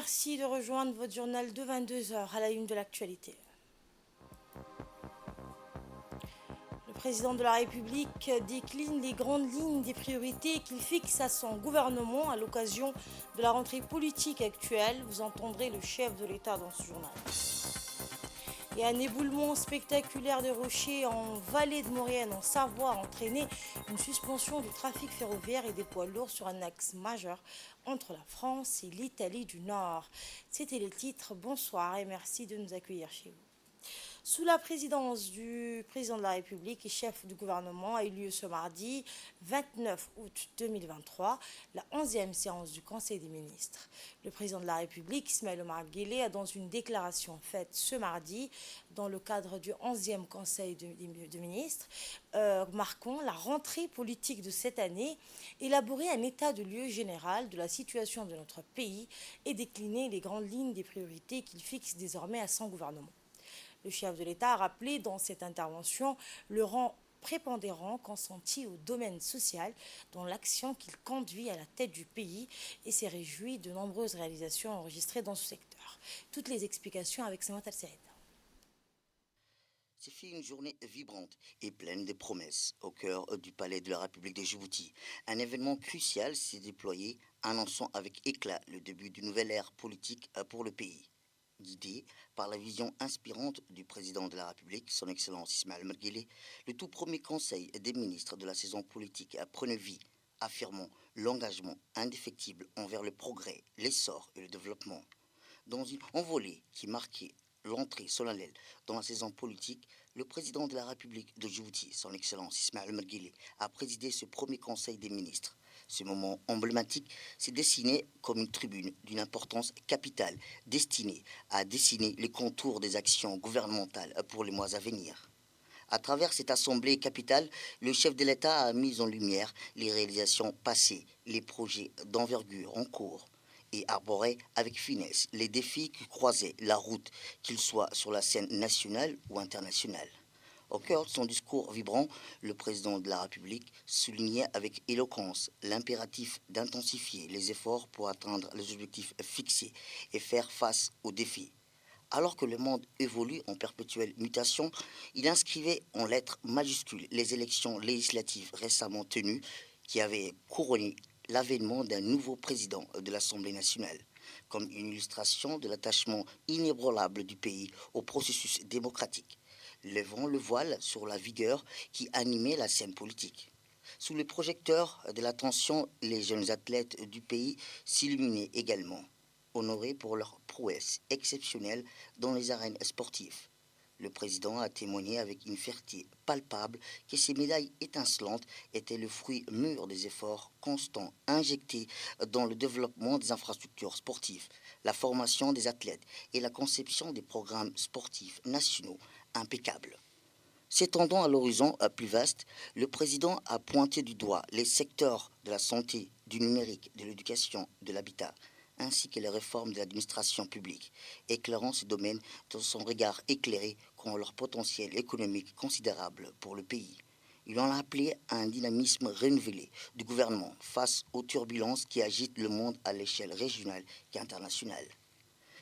merci de rejoindre votre journal de 22 heures à la une de l'actualité. Le président de la République décline les grandes lignes des priorités qu'il fixe à son gouvernement à l'occasion de la rentrée politique actuelle. Vous entendrez le chef de l'État dans ce journal. Et un éboulement spectaculaire de rochers en vallée de Maurienne, en Savoie, a entraîné une suspension du trafic ferroviaire et des poids lourds sur un axe majeur entre la France et l'Italie du Nord. C'était le titre. Bonsoir et merci de nous accueillir chez vous. Sous la présidence du président de la République et chef du gouvernement a eu lieu ce mardi 29 août 2023 la 11e séance du Conseil des ministres. Le président de la République, Ismaël Omar Guelleh, a dans une déclaration faite ce mardi dans le cadre du 11e Conseil de ministres, marquant la rentrée politique de cette année, élaboré un état de lieu général de la situation de notre pays et décliné les grandes lignes des priorités qu'il fixe désormais à son gouvernement. Le chef de l'État a rappelé dans cette intervention le rang prépondérant consenti au domaine social dans l'action qu'il conduit à la tête du pays et s'est réjoui de nombreuses réalisations enregistrées dans ce secteur. Toutes les explications avec Samantha Al-Saïd. C'est fait une journée vibrante et pleine de promesses au cœur du palais de la République de Djibouti. Un événement crucial s'est déployé, annonçant avec éclat le début d'une nouvelle ère politique pour le pays. Guidé par la vision inspirante du président de la République, son Excellence Ismaël Omar Guelleh, le tout premier conseil des ministres de la saison politique prenait vie, affirmant l'engagement indéfectible envers le progrès, l'essor et le développement. Dans une envolée qui marquait l'entrée solennelle dans la saison politique, le président de la République de Djibouti, son Excellence Ismaël Omar Guelleh, a présidé ce premier conseil des ministres. Ce moment emblématique s'est dessiné comme une tribune d'une importance capitale, destinée à dessiner les contours des actions gouvernementales pour les mois à venir. À travers cette assemblée capitale, le chef de l'État a mis en lumière les réalisations passées, les projets d'envergure en cours, et arboré avec finesse les défis qui croisaient la route, qu'ils soient sur la scène nationale ou internationale. Au cœur de son discours vibrant, le président de la République soulignait avec éloquence l'impératif d'intensifier les efforts pour atteindre les objectifs fixés et faire face aux défis. Alors que le monde évolue en perpétuelle mutation, il inscrivait en lettres majuscules les élections législatives récemment tenues qui avaient couronné l'avènement d'un nouveau président de l'Assemblée nationale, comme une illustration de l'attachement inébranlable du pays au processus démocratique, levant le voile sur la vigueur qui animait la scène politique. Sous les projecteurs de l'attention, les jeunes athlètes du pays s'illuminaient également, honorés pour leur prouesse exceptionnelle dans les arènes sportives. Le président a témoigné avec une fierté palpable que ces médailles étincelantes étaient le fruit mûr des efforts constants injectés dans le développement des infrastructures sportives, la formation des athlètes et la conception des programmes sportifs nationaux impeccables. S'étendant à l'horizon plus vaste, le président a pointé du doigt les secteurs de la santé, du numérique, de l'éducation, de l'habitat, ainsi que les réformes de l'administration publique, éclairant ce domaine dans son regard éclairé quant à leur potentiel économique considérable pour le pays. Il en a appelé à un dynamisme renouvelé du gouvernement face aux turbulences qui agitent le monde à l'échelle régionale et internationale.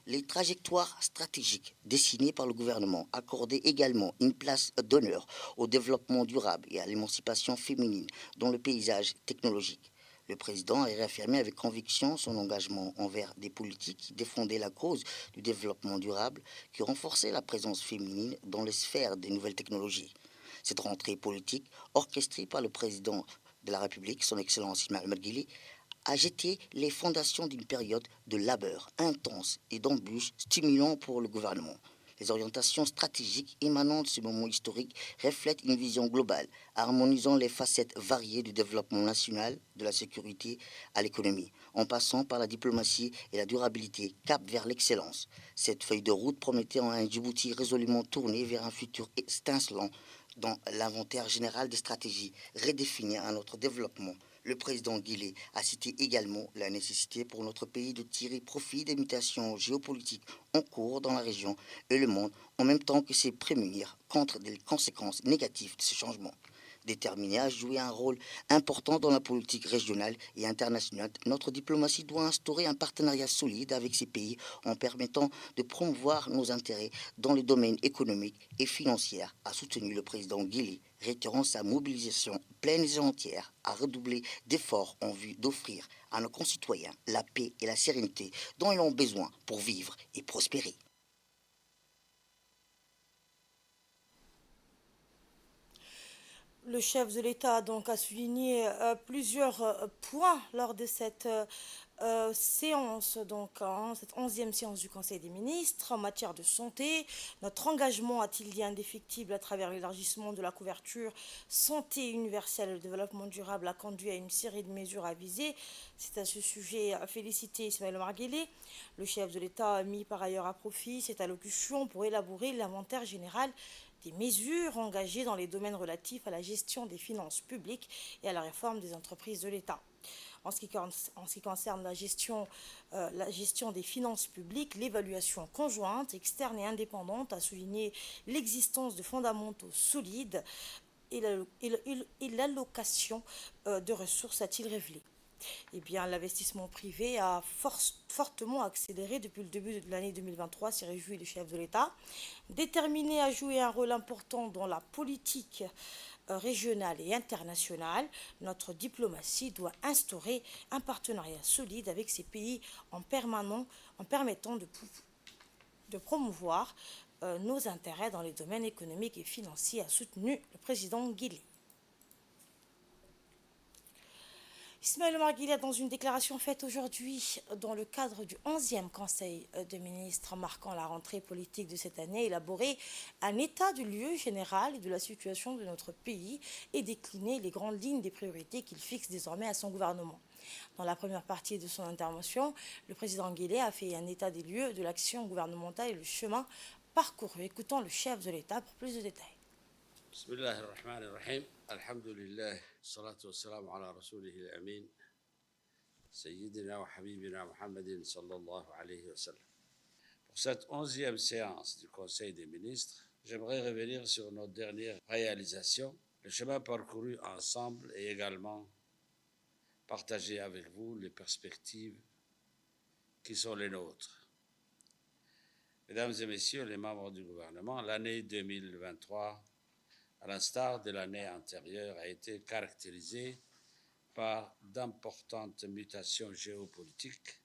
Les trajectoires stratégiques dessinées par le gouvernement accordaient également une place d'honneur au développement durable et à l'émancipation féminine dans le paysage technologique. Le président a réaffirmé avec conviction son engagement envers des politiques qui défendaient la cause du développement durable, qui renforçaient la présence féminine dans les sphères des nouvelles technologies. Cette rentrée politique, orchestrée par le président de la République, son Excellence Ismaël Omar Guelleh, a jeté les fondations d'une période de labeur intense et d'embûches stimulant pour le gouvernement. Les orientations stratégiques émanant de ce moment historique reflètent une vision globale, harmonisant les facettes variées du développement national, de la sécurité à l'économie, en passant par la diplomatie et la durabilité, cap vers l'excellence. Cette feuille de route promettait un Djibouti résolument tourné vers un futur étincelant dans l'inventaire général des stratégies redéfinies à notre développement. Le président Guelleh a cité également la nécessité pour notre pays de tirer profit des mutations géopolitiques en cours dans la région et le monde, en même temps que se prémunir contre les conséquences négatives de ce changement. Déterminée à jouer un rôle important dans la politique régionale et internationale, notre diplomatie doit instaurer un partenariat solide avec ces pays en permettant de promouvoir nos intérêts dans les domaines économiques et financiers, a soutenu le président Guilly, réitérant sa mobilisation pleine et entière à redoubler d'efforts en vue d'offrir à nos concitoyens la paix et la sérénité dont ils ont besoin pour vivre et prospérer. Le chef de l'État donc a souligné plusieurs points lors de cette séance, donc cette 11e séance du Conseil des ministres en matière de santé. Notre engagement, a-t-il dit, indéfectible à travers l'élargissement de la couverture santé universelle et le développement durable a conduit à une série de mesures avisées. C'est à ce sujet à féliciter Ismaël Marguelé. Le chef de l'État a mis par ailleurs à profit cette allocution pour élaborer l'inventaire général des mesures engagées dans les domaines relatifs à la gestion des finances publiques et à la réforme des entreprises de l'État. En ce qui concerne la gestion des finances publiques, l'évaluation conjointe, externe et indépendante a souligné l'existence de fondamentaux solides et l'allocation de ressources, a-t-il révélé. Eh bien, l'investissement privé a fortement accéléré depuis le début de l'année 2023, s'est réjoui le chef de l'État. Déterminé à jouer un rôle important dans la politique régionale et internationale, notre diplomatie doit instaurer un partenariat solide avec ces pays en permettant de promouvoir nos intérêts dans les domaines économiques et financiers, a soutenu le président Guillet. Ismaël Omar Guelleh, dans une déclaration faite aujourd'hui dans le cadre du 11e Conseil des ministres marquant la rentrée politique de cette année, élaboré un état du lieu général de la situation de notre pays et décliné les grandes lignes des priorités qu'il fixe désormais à son gouvernement. Dans la première partie de son intervention, le président Guelleh a fait un état des lieux de l'action gouvernementale et le chemin parcouru. Écoutons le chef de l'État pour plus de détails. بسم الله الرحمن الرحيم الحمد لله والصلاة والسلام على رسوله الأمين سيدنا وحبيبنا محمد صلى الله عليه وسلم. Pour cette 11e séance du Conseil des ministres, j'aimerais revenir sur nos dernières réalisations, le chemin parcouru ensemble et également partager avec vous les perspectives qui sont les nôtres. Mesdames et messieurs les membres du gouvernement, l'année 2023, à l'instar de l'année antérieure, a été caractérisée par d'importantes mutations géopolitiques,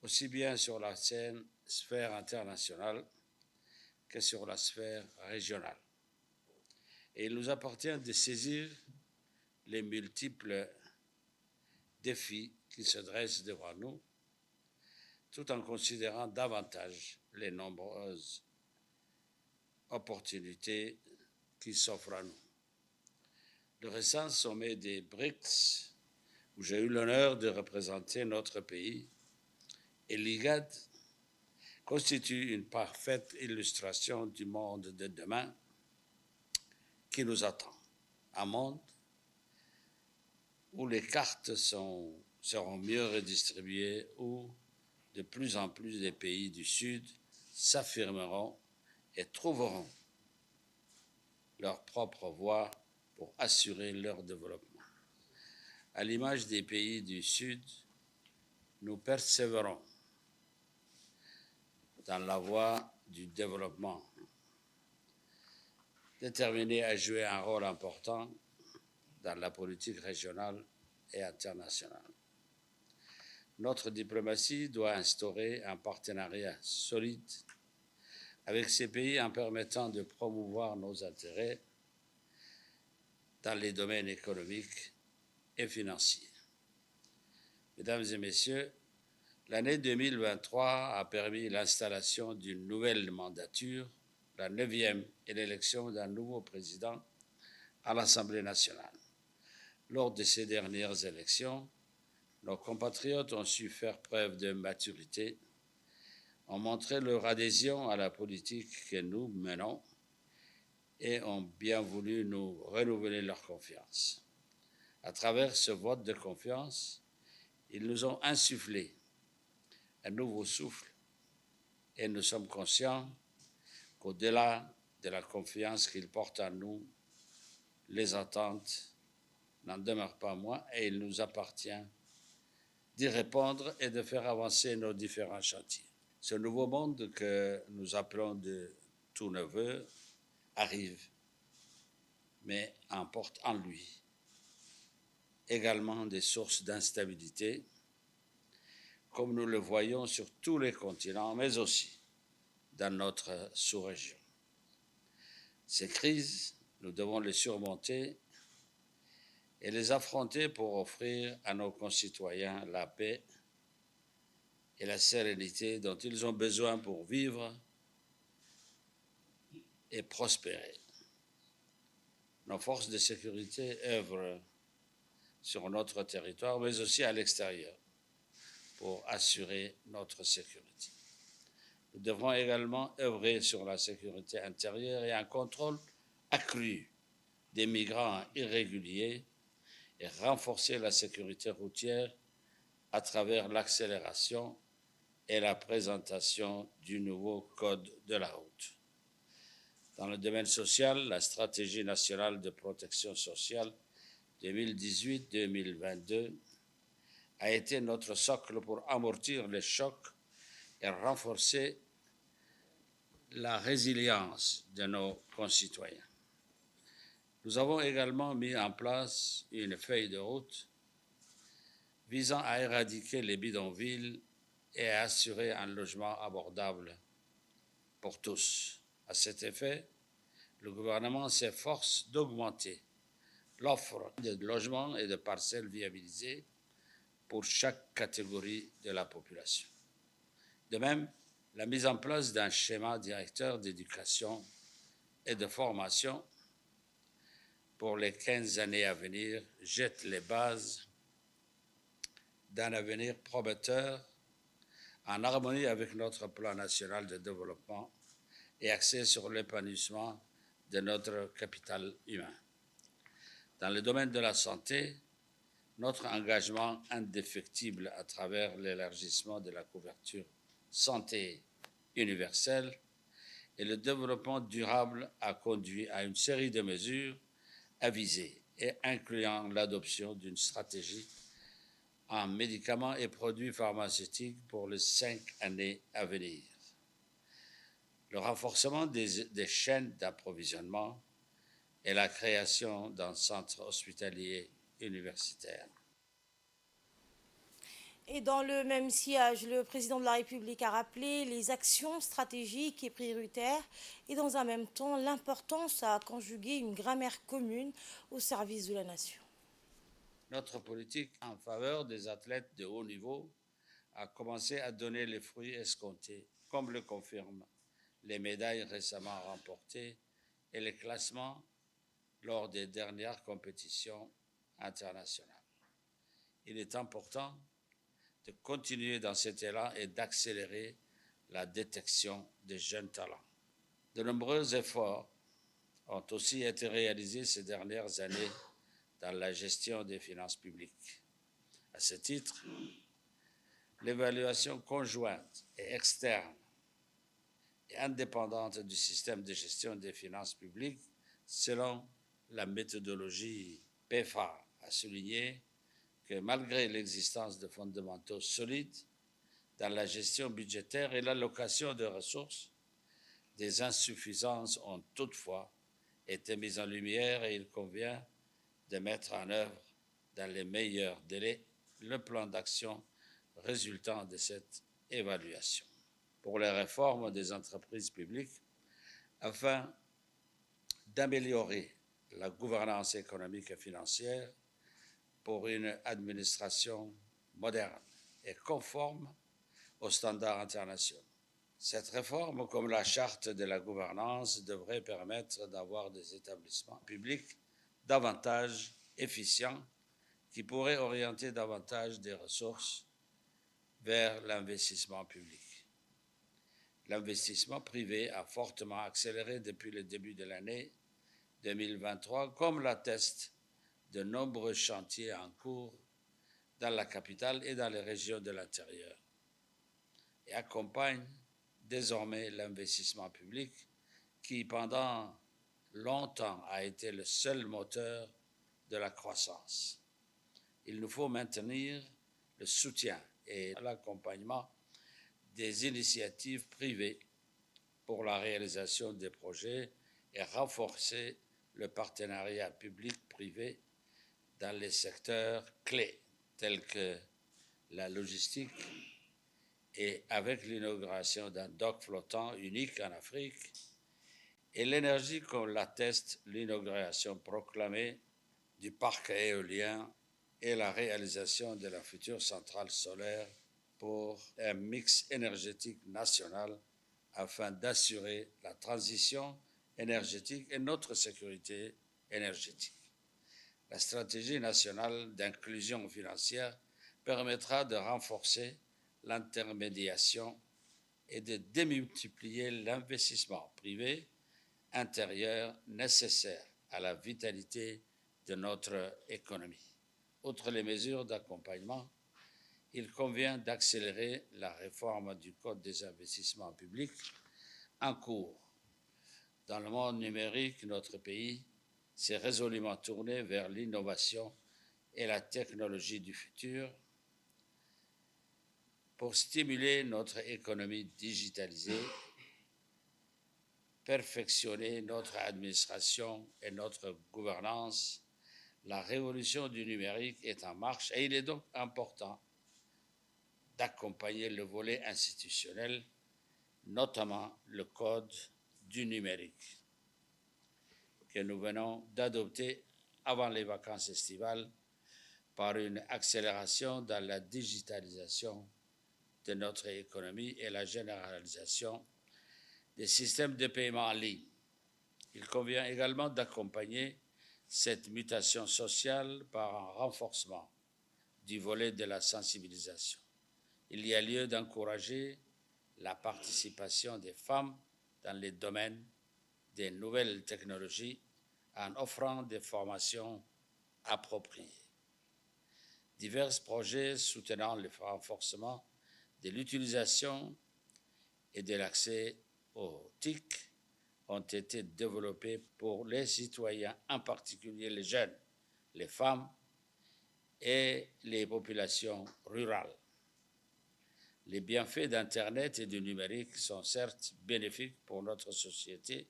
aussi bien sur la sphère internationale que sur la sphère régionale. Et il nous appartient de saisir les multiples défis qui se dressent devant nous, tout en considérant davantage les nombreuses opportunités qui s'offrent à nous. Le récent sommet des BRICS, où j'ai eu l'honneur de représenter notre pays, et l'IGAD, constitue une parfaite illustration du monde de demain qui nous attend. Un monde où les cartes seront mieux redistribuées, où de plus en plus des pays du Sud s'affirmeront et trouveront leur propre voie pour assurer leur développement. À l'image des pays du Sud, nous persévérons dans la voie du développement, déterminés à jouer un rôle important dans la politique régionale et internationale. Notre diplomatie doit instaurer un partenariat solide avec ces pays en permettant de promouvoir nos intérêts dans les domaines économiques et financiers. Mesdames et messieurs, l'année 2023 a permis l'installation d'une nouvelle mandature, la 9e, et l'élection d'un nouveau président à l'Assemblée nationale. Lors de ces dernières élections, nos compatriotes ont su faire preuve de maturité, ont montré leur adhésion à la politique que nous menons et ont bien voulu nous renouveler leur confiance. À travers ce vote de confiance, ils nous ont insufflé un nouveau souffle et nous sommes conscients qu'au-delà de la confiance qu'ils portent en nous, les attentes n'en demeurent pas moins et il nous appartient d'y répondre et de faire avancer nos différents chantiers. Ce nouveau monde que nous appelons de tout neveu arrive, mais emporte en lui également des sources d'instabilité, comme nous le voyons sur tous les continents, mais aussi dans notre sous-région. Ces crises, nous devons les surmonter et les affronter pour offrir à nos concitoyens la paix et la sérénité dont ils ont besoin pour vivre et prospérer. Nos forces de sécurité œuvrent sur notre territoire, mais aussi à l'extérieur, pour assurer notre sécurité. Nous devrons également œuvrer sur la sécurité intérieure et un contrôle accru des migrants irréguliers et renforcer la sécurité routière à travers l'accélération et la présentation du nouveau code de la route. Dans le domaine social, la stratégie nationale de protection sociale 2018-2022 a été notre socle pour amortir les chocs et renforcer la résilience de nos concitoyens. Nous avons également mis en place une feuille de route visant à éradiquer les bidonvilles et à assurer un logement abordable pour tous. À cet effet, le gouvernement s'efforce d'augmenter l'offre de logements et de parcelles viabilisées pour chaque catégorie de la population. De même, la mise en place d'un schéma directeur d'éducation et de formation pour les 15 années à venir jette les bases d'un avenir prometteur en harmonie avec notre plan national de développement et axé sur l'épanouissement de notre capital humain. Dans le domaine de la santé, notre engagement indéfectible à travers l'élargissement de la couverture santé universelle et le développement durable a conduit à une série de mesures avisées et incluant l'adoption d'une stratégie en médicaments et produits pharmaceutiques pour les 5 années à venir. Le renforcement des chaînes d'approvisionnement et la création d'un centre hospitalier universitaire. Et dans le même sillage, le président de la République a rappelé les actions stratégiques et prioritaires et dans un même temps l'importance à conjuguer une grammaire commune au service de la nation. Notre politique en faveur des athlètes de haut niveau a commencé à donner les fruits escomptés, comme le confirment les médailles récemment remportées et les classements lors des dernières compétitions internationales. Il est important de continuer dans cet élan et d'accélérer la détection des jeunes talents. De nombreux efforts ont aussi été réalisés ces dernières années dans la gestion des finances publiques. À ce titre, l'évaluation conjointe et externe et indépendante du système de gestion des finances publiques selon la méthodologie PEFA a souligné que malgré l'existence de fondamentaux solides dans la gestion budgétaire et l'allocation de ressources, des insuffisances ont toutefois été mises en lumière et il convient de mettre en œuvre dans les meilleurs délais le plan d'action résultant de cette évaluation. Pour les réformes des entreprises publiques, afin d'améliorer la gouvernance économique et financière pour une administration moderne et conforme aux standards internationaux. Cette réforme, comme la charte de la gouvernance, devrait permettre d'avoir des établissements publics davantage efficients qui pourraient orienter davantage des ressources vers l'investissement public. L'investissement privé a fortement accéléré depuis le début de l'année 2023, comme l'attestent de nombreux chantiers en cours dans la capitale et dans les régions de l'intérieur, et accompagne désormais l'investissement public qui, pendant longtemps a été le seul moteur de la croissance. Il nous faut maintenir le soutien et l'accompagnement des initiatives privées pour la réalisation des projets et renforcer le partenariat public-privé dans les secteurs clés tels que la logistique et avec l'inauguration d'un dock flottant unique en Afrique et l'énergie comme l'atteste l'inauguration proclamée du parc éolien et la réalisation de la future centrale solaire pour un mix énergétique national afin d'assurer la transition énergétique et notre sécurité énergétique. La stratégie nationale d'inclusion financière permettra de renforcer l'intermédiation et de démultiplier l'investissement privé intérieur nécessaire à la vitalité de notre économie. Outre les mesures d'accompagnement, il convient d'accélérer la réforme du Code des investissements publics en cours. Dans le monde numérique, notre pays s'est résolument tourné vers l'innovation et la technologie du futur pour stimuler notre économie digitalisée, perfectionner notre administration et notre gouvernance. La révolution du numérique est en marche et il est donc important d'accompagner le volet institutionnel, notamment le Code du numérique, que nous venons d'adopter avant les vacances estivales par une accélération dans la digitalisation de notre économie et la généralisation des systèmes de paiement en ligne. Il convient également d'accompagner cette mutation sociale par un renforcement du volet de la sensibilisation. Il y a lieu d'encourager la participation des femmes dans les domaines des nouvelles technologies en offrant des formations appropriées. Divers projets soutenant le renforcement de l'utilisation et de l'accès aux TIC ont été développés pour les citoyens, en particulier les jeunes, les femmes et les populations rurales. Les bienfaits d'Internet et du numérique sont certes bénéfiques pour notre société,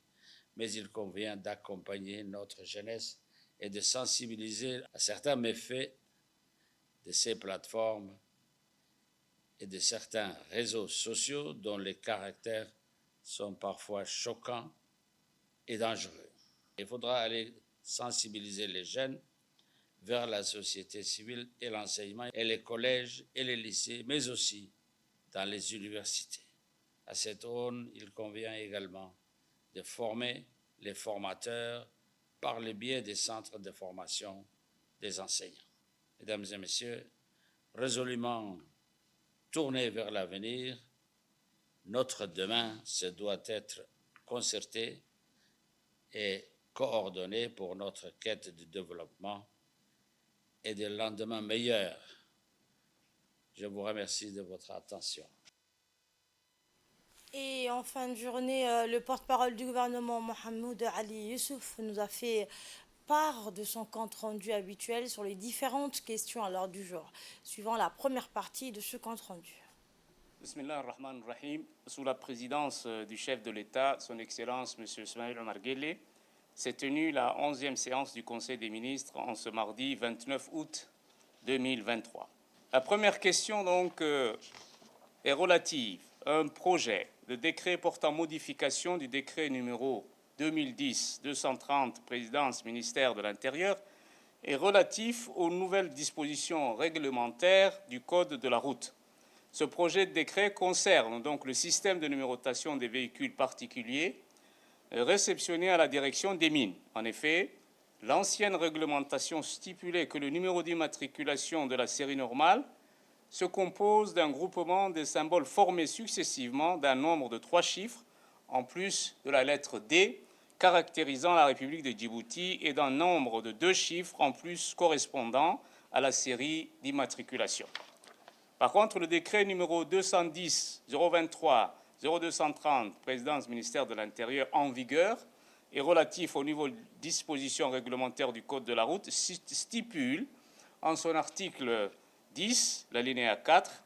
mais il convient d'accompagner notre jeunesse et de sensibiliser à certains méfaits de ces plateformes et de certains réseaux sociaux dont les caractères sont parfois choquants et dangereux. Il faudra aller sensibiliser les jeunes vers la société civile et l'enseignement et les collèges et les lycées, mais aussi dans les universités. À cette aune, il convient également de former les formateurs par le biais des centres de formation des enseignants. Mesdames et messieurs, résolument tournés vers l'avenir, notre demain se doit être concerté et coordonné pour notre quête de développement et de lendemain meilleur. Je vous remercie de votre attention. Et en fin de journée, le porte-parole du gouvernement, Mohamed Ali Youssouf, nous a fait part de son compte rendu habituel sur les différentes questions à l'ordre du jour, suivant la première partie de ce compte rendu. Bismillah ar-Rahman ar-Rahim. Sous la présidence du chef de l'État, son Excellence M. Ismaël Omar Guelleh, s'est tenue la 11e séance du Conseil des ministres en ce mardi 29 août 2023. La première question donc est relative à un projet de décret portant modification du décret numéro 2010-230, présidence ministère de l'Intérieur, et relatif aux nouvelles dispositions réglementaires du Code de la route. Ce projet de décret concerne donc le système de numérotation des véhicules particuliers réceptionnés à la direction des mines. En effet, l'ancienne réglementation stipulait que le numéro d'immatriculation de la série normale se compose d'un groupement de symboles formés successivement d'un nombre de 3 chiffres, en plus de la lettre D, caractérisant la République de Djibouti, et d'un nombre de 2 chiffres en plus correspondant à la série d'immatriculation. Par contre, le décret numéro 210-023-0230, présidence ministère de l'Intérieur, en vigueur, et relatif au niveau dispositions réglementaires du Code de la route stipule en son article 10, l'alinéa 4,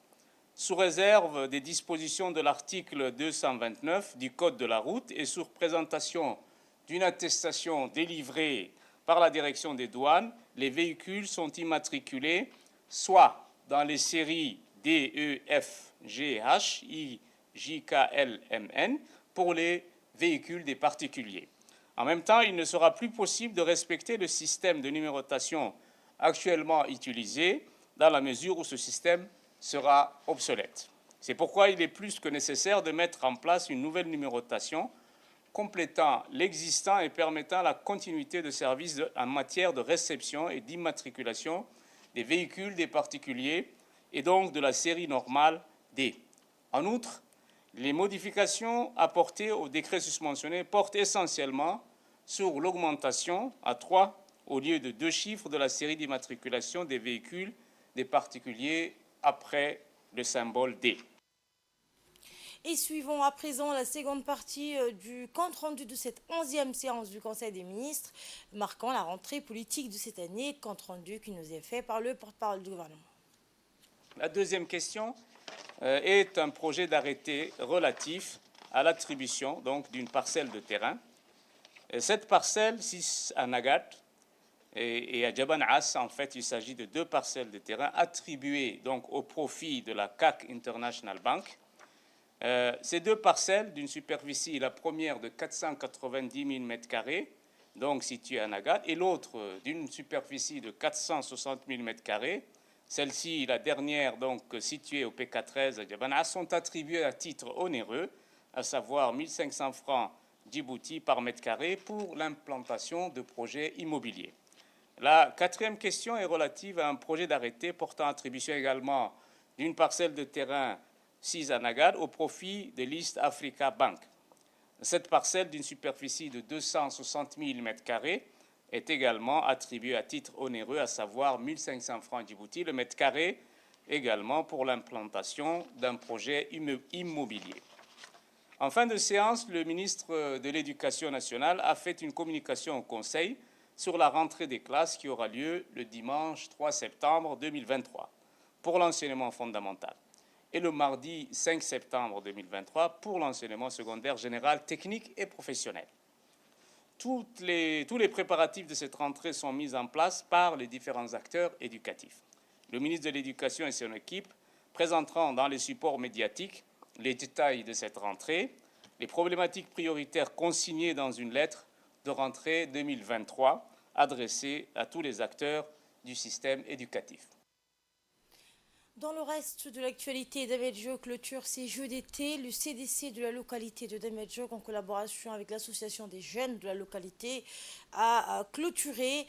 sous réserve des dispositions de l'article 229 du Code de la route et sur présentation d'une attestation délivrée par la direction des douanes, les véhicules sont immatriculés soit dans les séries D, E, F, G, H, I, J, K, L, M, N pour les véhicules des particuliers. En même temps, il ne sera plus possible de respecter le système de numérotation actuellement utilisé dans la mesure où ce système sera obsolète. C'est pourquoi il est plus que nécessaire de mettre en place une nouvelle numérotation complétant l'existant et permettant la continuité de service en matière de réception et d'immatriculation des véhicules des particuliers et donc de la série normale D. En outre, les modifications apportées au décret susmentionné portent essentiellement sur l'augmentation à 3 au lieu de 2 chiffres de la série d'immatriculation des véhicules des particuliers après le symbole D. Et suivons à présent la seconde partie du compte-rendu de cette 11e séance du Conseil des ministres, marquant la rentrée politique de cette année, compte-rendu qui nous est fait par le porte-parole du gouvernement. La deuxième question est un projet d'arrêté relatif à l'attribution d'une parcelle de terrain. Cette parcelle, 6 à Nagat et à Djaban As, en fait, il s'agit de 2 parcelles de terrain attribuées donc au profit de la CAC International Bank. Ces 2 parcelles d'une superficie, la première de 490 000 m², donc située à Nagat, et l'autre d'une superficie de 460 000 m², celle-ci, la dernière, donc située au PK13 à Djaban As, sont attribuées à titre onéreux, à savoir 1 500 francs Djibouti par mètre carré pour l'implantation de projets immobiliers. La quatrième question est relative à un projet d'arrêté portant attribution également d'une parcelle de terrain 6 à Nagat au profit de l'East Africa Bank. Cette parcelle d'une superficie de 260 000 m² est également attribuée à titre onéreux, à savoir 1 500 francs Djibouti le mètre carré, également pour l'implantation d'un projet immobilier. En fin de séance, le ministre de l'Éducation nationale a fait une communication au Conseil sur la rentrée des classes qui aura lieu le dimanche 3 septembre 2023 pour l'enseignement fondamental et le mardi 5 septembre 2023 pour l'enseignement secondaire général, technique et professionnel. Tous les préparatifs de cette rentrée sont mis en place par les différents acteurs éducatifs. Le ministre de l'Éducation et son équipe présenteront dans les supports médiatiques les détails de cette rentrée, les problématiques prioritaires consignées dans une lettre de rentrée 2023 adressée à tous les acteurs du système éducatif. Dans le reste de l'actualité, Damedjok clôture ses Jeux d'été. Le CDC de la localité de Damedjok, en collaboration avec l'association des jeunes de la localité, a clôturé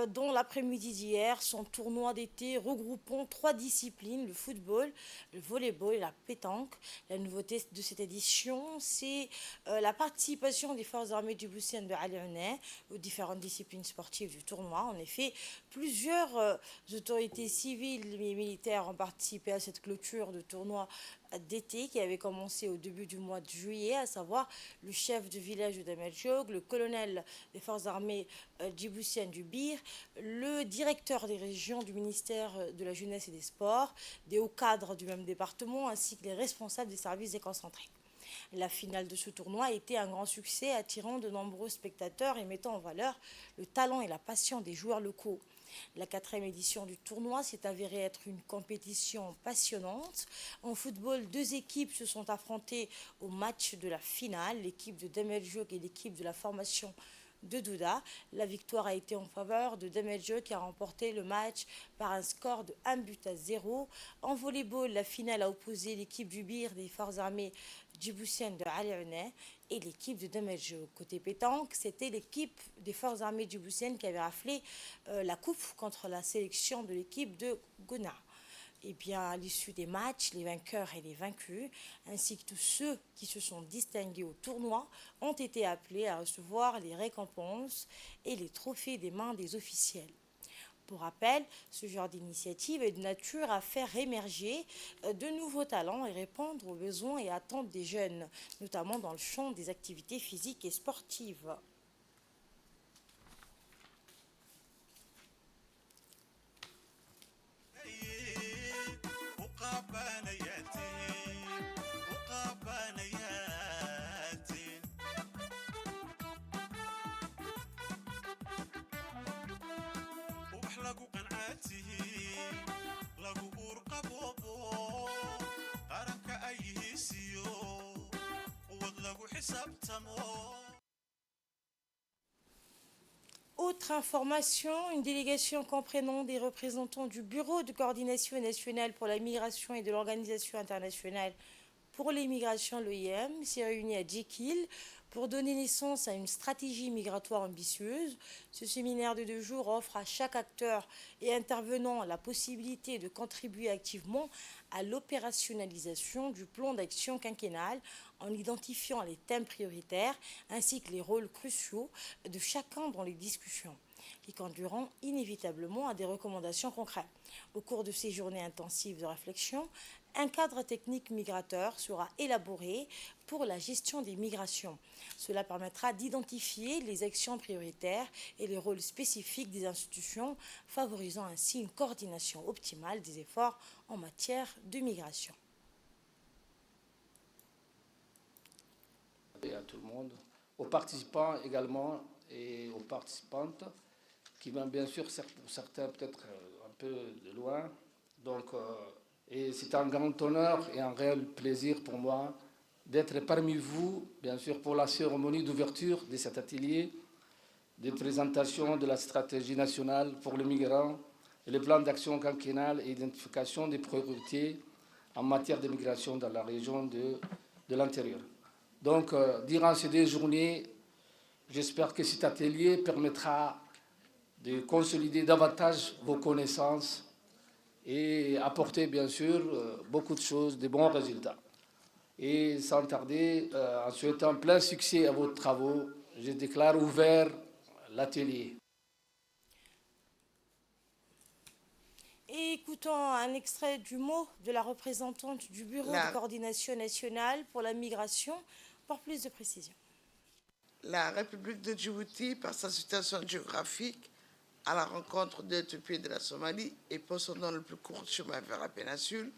dans l'après-midi d'hier son tournoi d'été regroupant 3 disciplines, le football, le volleyball et la pétanque. La nouveauté de cette édition, c'est la participation des forces armées djiboutiennes de Ali Ounais aux différentes disciplines sportives du tournoi. En effet, plusieurs autorités civiles et militaires ont participé à cette clôture de tournoi d'été qui avait commencé au début du mois de juillet, à savoir le chef de village de Damedjok, le colonel des forces armées djiboutiennes du Bir, le directeur des régions du ministère de la Jeunesse et des Sports, des hauts cadres du même département, ainsi que les responsables des services déconcentrés. La finale de ce tournoi a été un grand succès, attirant de nombreux spectateurs et mettant en valeur le talent et la passion des joueurs locaux. La 4e édition du tournoi s'est avérée être une compétition passionnante. En football, 2 équipes se sont affrontées au match de la finale, l'équipe de Damedjok et l'équipe de la formation de Douda. La victoire a été en faveur de Damedjok qui a remporté le match par un score de 1-0. En volleyball, la finale a opposé l'équipe du Bir des forces armées djiboutiennes de Ali Ounais et l'équipe de Damedjok. Côté pétanque, c'était l'équipe des forces armées djiboutiennes qui avait raflé la coupe contre la sélection de l'équipe de Gouna. Et bien, à l'issue des matchs, les vainqueurs et les vaincus, ainsi que tous ceux qui se sont distingués au tournoi, ont été appelés à recevoir les récompenses et les trophées des mains des officiels. Pour rappel, ce genre d'initiative est de nature à faire émerger de nouveaux talents et répondre aux besoins et attentes des jeunes, notamment dans le champ des activités physiques et sportives. Autre information, une délégation comprenant des représentants du Bureau de coordination nationale pour la migration et de l'Organisation internationale pour les migrations, l'OIM, s'est réunie à Djekil pour donner naissance à une stratégie migratoire ambitieuse. Ce séminaire de 2 jours offre à chaque acteur et intervenant la possibilité de contribuer activement à l'opérationnalisation du plan d'action quinquennal en identifiant les thèmes prioritaires ainsi que les rôles cruciaux de chacun dans les discussions, qui conduiront inévitablement à des recommandations concrètes. Au cours de ces journées intensives de réflexion, un cadre technique migrateur sera élaboré pour la gestion des migrations. Cela permettra d'identifier les actions prioritaires et les rôles spécifiques des institutions, favorisant ainsi une coordination optimale des efforts en matière de migration. Et à tout le monde, aux participants également et aux participantes qui viennent bien sûr pour certains peut-être un peu de loin. Donc, et c'est un grand honneur et un réel plaisir pour moi d'être parmi vous, bien sûr, pour la cérémonie d'ouverture de cet atelier de présentation de la stratégie nationale pour les migrants et le plan d'action quinquennal et identification des priorités en matière de migration dans la région de l'intérieur. Donc, durant ces 2 journées, j'espère que cet atelier permettra de consolider davantage vos connaissances et apporter, bien sûr, beaucoup de choses, de bons résultats. Et sans tarder, en souhaitant plein succès à vos travaux, je déclare ouvert l'atelier. Et écoutons un extrait du mot de la représentante du Bureau de coordination nationale pour la migration pour plus de précision. La République de Djibouti, par sa situation géographique, à la rencontre de l'Éthiopie et de la Somalie et possédant le plus court chemin vers la péninsule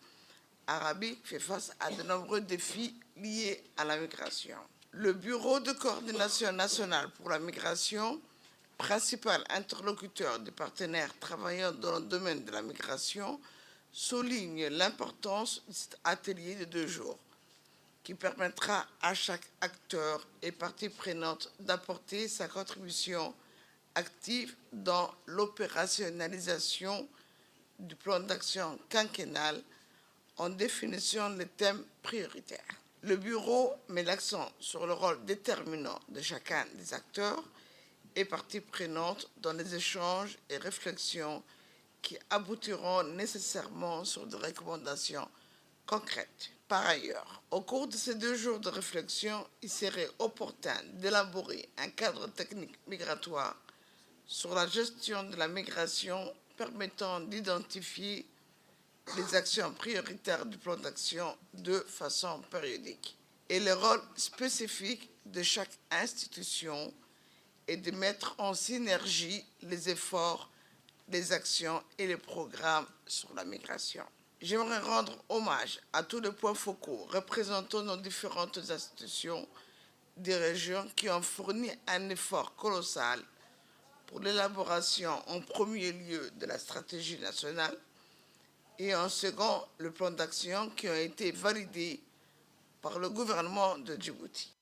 arabique, fait face à de nombreux défis liés à la migration. Le Bureau de coordination nationale pour la migration, principal interlocuteur des partenaires travaillant dans le domaine de la migration, souligne l'importance de cet atelier de 2 jours qui permettra à chaque acteur et partie prenante d'apporter sa contribution active dans l'opérationnalisation du plan d'action quinquennal en définissant les thèmes prioritaires. Le Bureau met l'accent sur le rôle déterminant de chacun des acteurs et parties prenantes dans les échanges et réflexions qui aboutiront nécessairement sur des recommandations concrètes. Par ailleurs, au cours de ces 2 jours de réflexion, il serait opportun d'élaborer un cadre technique migratoire sur la gestion de la migration permettant d'identifier les actions prioritaires du plan d'action de façon périodique et les rôles spécifiques de chaque institution et de mettre en synergie les efforts, les actions et les programmes sur la migration. J'aimerais rendre hommage à tous les points focaux représentant nos différentes institutions des régions qui ont fourni un effort colossal pour l'élaboration en premier lieu de la stratégie nationale et en second le plan d'action qui ont été validés par le gouvernement de Djibouti.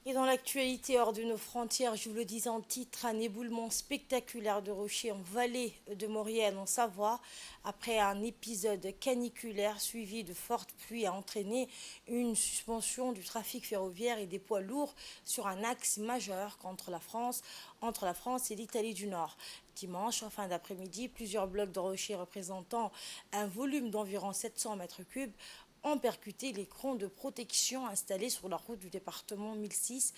Et dans l'actualité hors de nos frontières, je vous le disais en titre, un éboulement spectaculaire de rochers en vallée de Maurienne en Savoie, après un épisode caniculaire suivi de fortes pluies, a entraîné une suspension du trafic ferroviaire et des poids lourds sur un axe majeur entre la France et l'Italie du Nord. Dimanche, en fin d'après-midi, plusieurs blocs de rochers représentant un volume d'environ 700 mètres cubes ont percuté les crans de protection installés sur la route du département 1006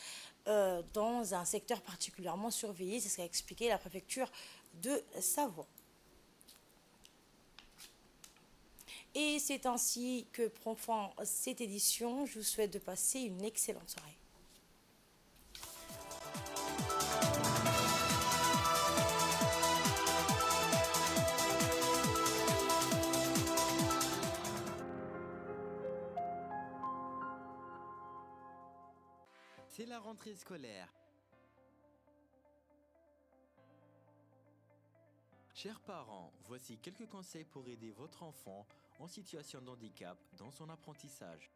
dans un secteur particulièrement surveillé. C'est ce qu'a expliqué la préfecture de Savoie. Et c'est ainsi que prend fin cette édition. Je vous souhaite de passer une excellente soirée. C'est la rentrée scolaire. Chers parents, voici quelques conseils pour aider votre enfant en situation de handicap dans son apprentissage.